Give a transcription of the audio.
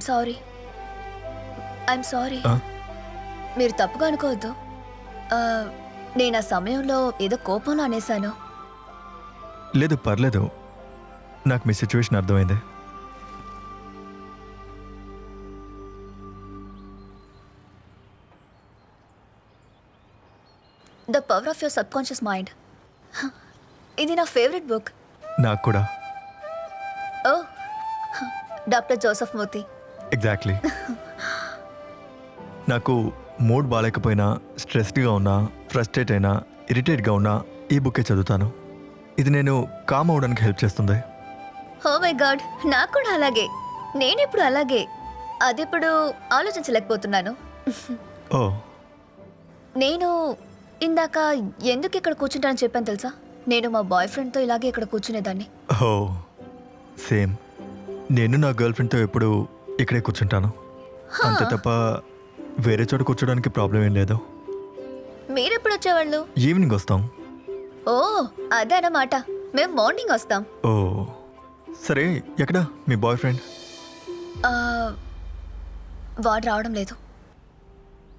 Sorry, I'm sorry. ఆ? మీరు తప్పుగా అనుకోవద్దు. నేను ఆ సమయంలో ఏదో కోపంలో అనేశాను. లేదు పర్లేదు, నాకు మీ సిచ్యువేషన్ అర్థమైంది. The power of your sub conscious mind. ఇది నా ఫేవరెట్ బుక్. నాకు కూడా. ఓ, డాక్టర్ జోసెఫ్ మూర్తి. ఎగ్జాక్ట్లీ. నాకు మూడ్ బాగాలేకపోయినా, స్ట్రెస్డ్గా ఉన్నా, ఫ్రస్ట్రేట్ అయినా, ఇరిటేట్గా ఉన్నా ఈ బుక్కే చదువుతాను. ఇది నేను కామ్ అవడానికి హెల్ప్ చేస్తుంది. ఓ మై గాడ్, నాకు కూడా అలాగే. నేనెప్పుడు అలాగే, అదెప్పుడు ఆలోచించలేకపోతున్నాను. ఓ నేను ఇందాక ఎందుకు ఇక్కడ కూర్చుంటానని చెప్పాను తెలుసా? నేను మా బాయ్ ఫ్రెండ్తో ఇలాగే ఇక్కడ కూర్చునేదాన్ని. ఓ సేమ్. నేను నా గర్ల్ ఫ్రెండ్తో ఎప్పుడు ఇక్కడే కూర్చుంటాను. అంతే తప్ప వేరే చోట కూర్చోడానికి ప్రాబ్లం ఏం లేదు. మీరెప్పుడు వచ్చేవాళ్ళు? ఈవినింగ్ వస్తాం. ఓ అదన్నమాట. మేము మార్నింగ్ వస్తాం. ఓ సరే, ఎక్కడ మీ బాయ్ ఫ్రెండ్? వాడు రావడం లేదు.